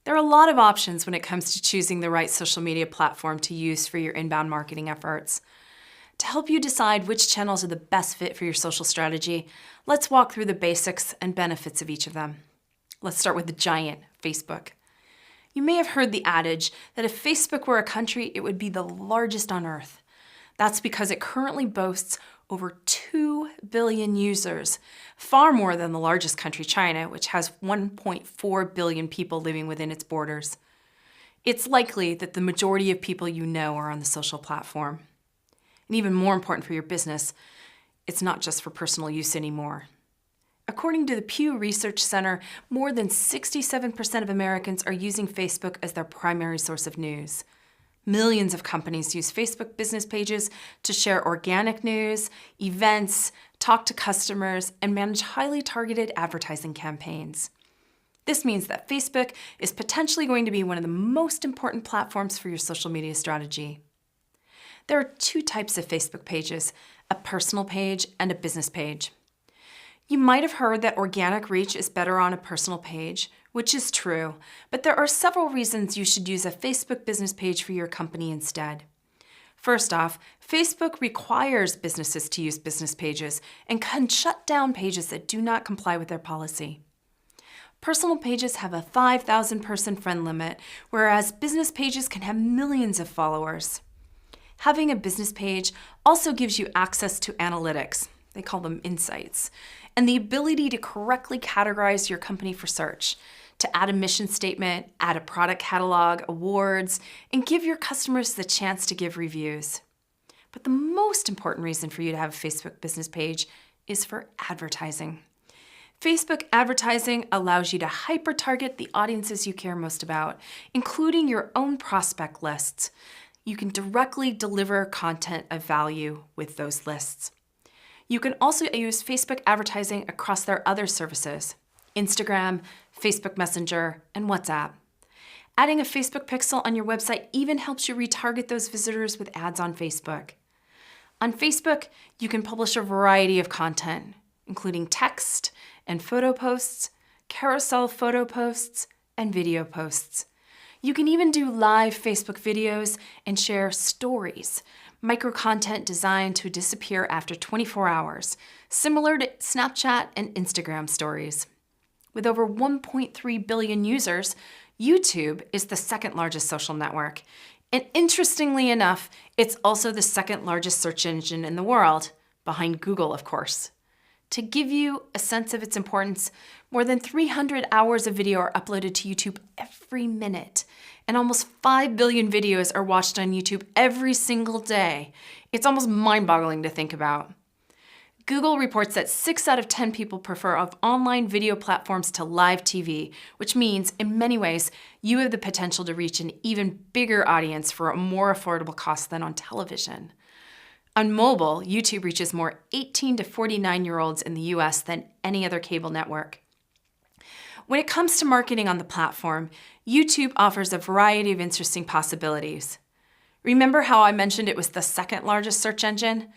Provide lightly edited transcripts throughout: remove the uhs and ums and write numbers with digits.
There are a lot of options when it comes to choosing the right social media platform to use for your inbound marketing efforts. To help you decide which channels are the best fit for your social strategy, let's walk through the basics and benefits of each of them. Let's start with the giant, Facebook. You may have heard the adage that if Facebook were a country, it would be the largest on Earth. That's because it currently boasts over 2 billion users, far more than the largest country, China, which has 1.4 billion people living within its borders. It's likely that the majority of people you know are on the social platform. And even more important for your business, it's not just for personal use anymore. According to the Pew Research Center, more than 67% of Americans are using Facebook as their primary source of news. Millions of companies use Facebook business pages to share organic news, events, talk to customers, and manage highly targeted advertising campaigns. This means that Facebook is potentially going to be one of the most important platforms for your social media strategy. There are two types of Facebook pages, a personal page and a business page. You might have heard that organic reach is better on a personal page, which is true, but there are several reasons you should use a Facebook business page for your company instead. First off, Facebook requires businesses to use business pages and can shut down pages that do not comply with their policy. Personal pages have a 5,000 person friend limit, whereas business pages can have millions of followers. Having a business page also gives you access to analytics. They call them insights, and the ability to correctly categorize your company for search, to add a mission statement, add a product catalog, awards, and give your customers the chance to give reviews. But the most important reason for you to have a Facebook business page is for advertising. Facebook advertising allows you to hyper-target the audiences you care most about, including your own prospect lists. You can directly deliver content of value with those lists. You can also use Facebook advertising across their other services, Instagram, Facebook Messenger, and WhatsApp. Adding a Facebook pixel on your website even helps you retarget those visitors with ads on Facebook. On Facebook, you can publish a variety of content, including text and photo posts, carousel photo posts, and video posts. You can even do live Facebook videos and share stories, micro-content designed to disappear after 24 hours, similar to Snapchat and Instagram stories. With over 1.3 billion users, YouTube is the second largest social network. And interestingly enough, it's also the second largest search engine in the world, behind Google, of course. To give you a sense of its importance, more than 300 hours of video are uploaded to YouTube every minute, and almost 5 billion videos are watched on YouTube every single day. It's almost mind-boggling to think about. Google reports that 6 out of 10 people prefer online video platforms to live TV, which means, in many ways, you have the potential to reach an even bigger audience for a more affordable cost than on television. On mobile, YouTube reaches more 18 to 49-year-olds in the US than any other cable network. When it comes to marketing on the platform, YouTube offers a variety of interesting possibilities. Remember how I mentioned it was the second largest search engine?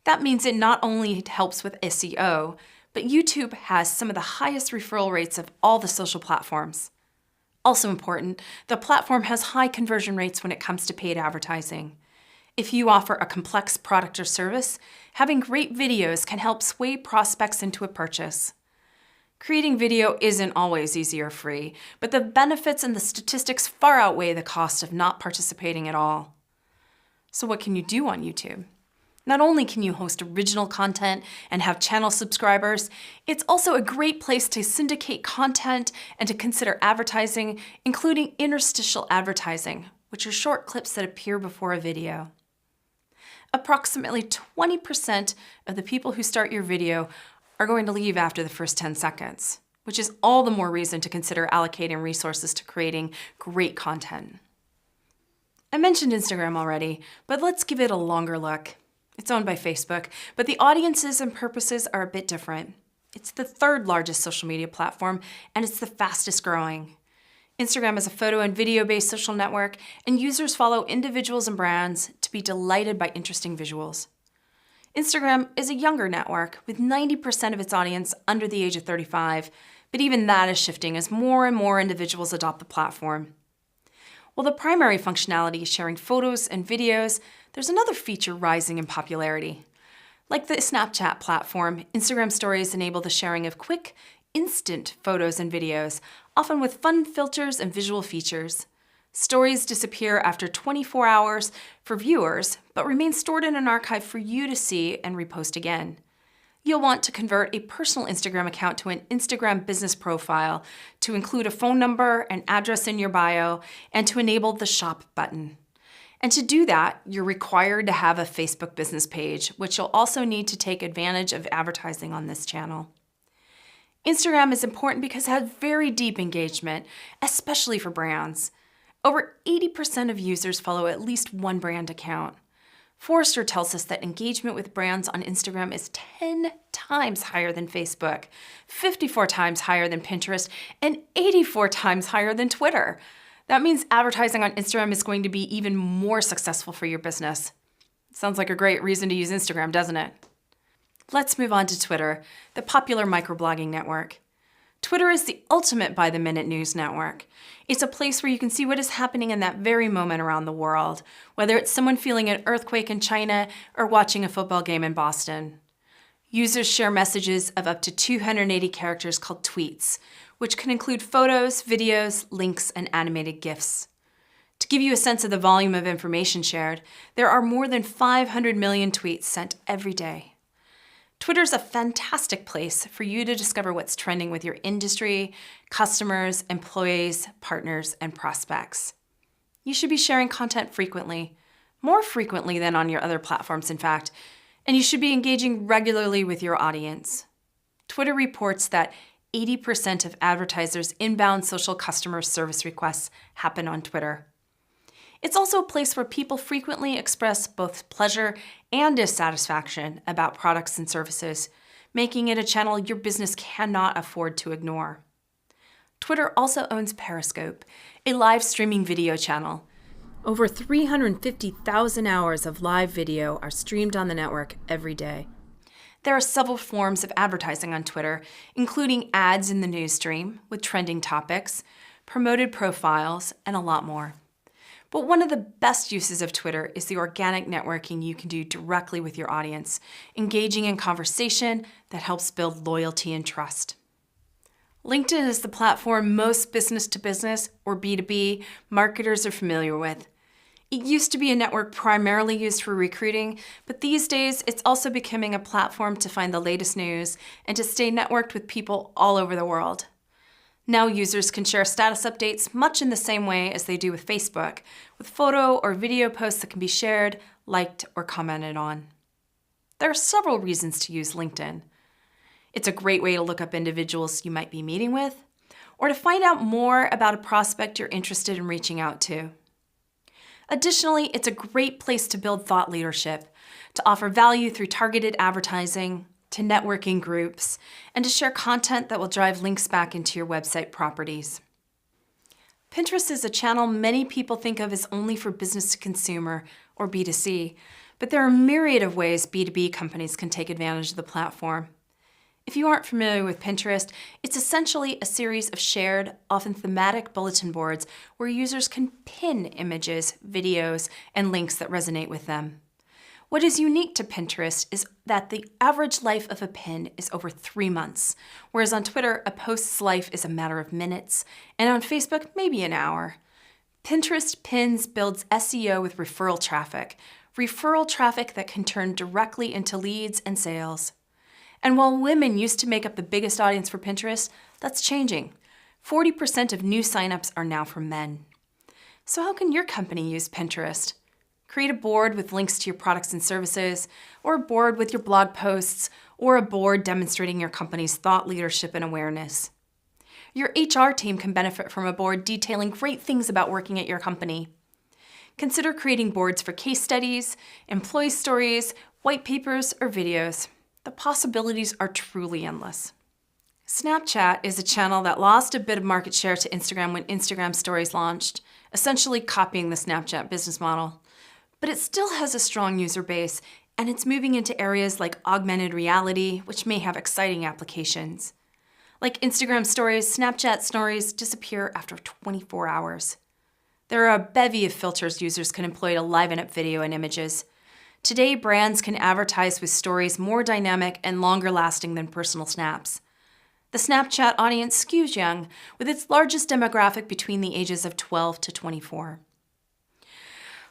That means it not only helps with SEO, but YouTube has some of the highest referral rates of all the social platforms. Also important, the platform has high conversion rates when it comes to paid advertising. If you offer a complex product or service, having great videos can help sway prospects into a purchase. Creating video isn't always easy or free, but the benefits and the statistics far outweigh the cost of not participating at all. So what can you do on YouTube? Not only can you host original content and have channel subscribers, it's also a great place to syndicate content and to consider advertising, including interstitial advertising, which are short clips that appear before a video. Approximately 20% of the people who start your video are going to leave after the first 10 seconds, which is all the more reason to consider allocating resources to creating great content. I mentioned Instagram already, but let's give it a longer look. It's owned by Facebook, but the audiences and purposes are a bit different. It's the third largest social media platform, and it's the fastest growing. Instagram is a photo and video-based social network, and users follow individuals and brands to be delighted by interesting visuals. Instagram is a younger network with 90% of its audience under the age of 35, but even that is shifting as more and more individuals adopt the platform. While the primary functionality is sharing photos and videos, there's another feature rising in popularity. Like the Snapchat platform, Instagram Stories enable the sharing of quick, instant photos and videos, often with fun filters and visual features. Stories disappear after 24 hours for viewers, but remain stored in an archive for you to see and repost again. You'll want to convert a personal Instagram account to an Instagram business profile to include a phone number and address in your bio and to enable the shop button. And to do that, you're required to have a Facebook business page, which you'll also need to take advantage of advertising on this channel. Instagram is important because it has very deep engagement, especially for brands. Over 80% of users follow at least one brand account. Forrester tells us that engagement with brands on Instagram is 10 times higher than Facebook, 54 times higher than Pinterest, and 84 times higher than Twitter. That means advertising on Instagram is going to be even more successful for your business. Sounds like a great reason to use Instagram, doesn't it? Let's move on to Twitter, the popular microblogging network. Twitter is the ultimate by-the-minute news network. It's a place where you can see what is happening in that very moment around the world, whether it's someone feeling an earthquake in China or watching a football game in Boston. Users share messages of up to 280 characters called tweets, which can include photos, videos, links, and animated GIFs. To give you a sense of the volume of information shared, there are more than 500 million tweets sent every day. Twitter's a fantastic place for you to discover what's trending with your industry, customers, employees, partners, and prospects. You should be sharing content frequently, more frequently than on your other platforms, in fact, and you should be engaging regularly with your audience. Twitter reports that 80% of advertisers' inbound social customer service requests happen on Twitter. It's also a place where people frequently express both pleasure and dissatisfaction about products and services, making it a channel your business cannot afford to ignore. Twitter also owns Periscope, a live streaming video channel. Over 350,000 hours of live video are streamed on the network every day. There are several forms of advertising on Twitter, including ads in the news stream with trending topics, promoted profiles, and a lot more. But one of the best uses of Twitter is the organic networking you can do directly with your audience, engaging in conversation that helps build loyalty and trust. LinkedIn is the platform most business-to-business, or B2B, marketers are familiar with. It used to be a network primarily used for recruiting, but these days it's also becoming a platform to find the latest news and to stay networked with people all over the world. Now users can share status updates much in the same way as they do with Facebook, with photo or video posts that can be shared, liked, or commented on. There are several reasons to use LinkedIn. It's a great way to look up individuals you might be meeting with, or to find out more about a prospect you're interested in reaching out to. Additionally, it's a great place to build thought leadership, to offer value through targeted advertising, to networking groups, and to share content that will drive links back into your website properties. Pinterest is a channel many people think of as only for business to consumer, or B2C, but there are a myriad of ways B2B companies can take advantage of the platform. If you aren't familiar with Pinterest, it's essentially a series of shared, often thematic bulletin boards where users can pin images, videos, and links that resonate with them. What is unique to Pinterest is that the average life of a pin is over 3 months, whereas on Twitter, a post's life is a matter of minutes, and on Facebook, maybe an hour. Pinterest pins builds SEO with referral traffic that can turn directly into leads and sales. And while women used to make up the biggest audience for Pinterest, that's changing. 40% of new signups are now from men. So how can your company use Pinterest? Create a board with links to your products and services, or a board with your blog posts, or a board demonstrating your company's thought leadership and awareness. Your HR team can benefit from a board detailing great things about working at your company. Consider creating boards for case studies, employee stories, white papers, or videos. The possibilities are truly endless. Snapchat is a channel that lost a bit of market share to Instagram when Instagram Stories launched, essentially copying the Snapchat business model. But it still has a strong user base, and it's moving into areas like augmented reality, which may have exciting applications. Like Instagram stories, Snapchat stories disappear after 24 hours. There are a bevy of filters users can employ to liven up video and images. Today, brands can advertise with stories more dynamic and longer lasting than personal snaps. The Snapchat audience skews young, with its largest demographic between the ages of 12 to 24.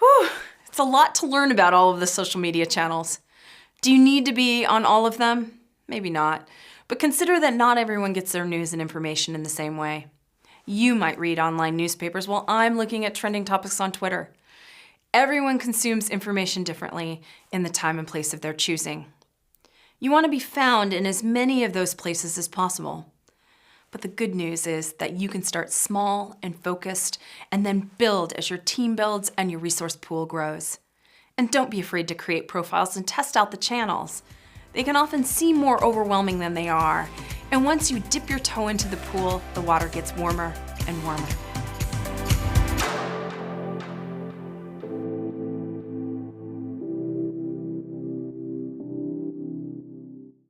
Whew, it's a lot to learn about all of the social media channels. Do you need to be on all of them? Maybe not, but consider that not everyone gets their news and information in the same way. You might read online newspapers while I'm looking at trending topics on Twitter. Everyone consumes information differently in the time and place of their choosing. You want to be found in as many of those places as possible. But the good news is that you can start small and focused and then build as your team builds and your resource pool grows. And don't be afraid to create profiles and test out the channels. They can often seem more overwhelming than they are. And once you dip your toe into the pool, the water gets warmer and warmer.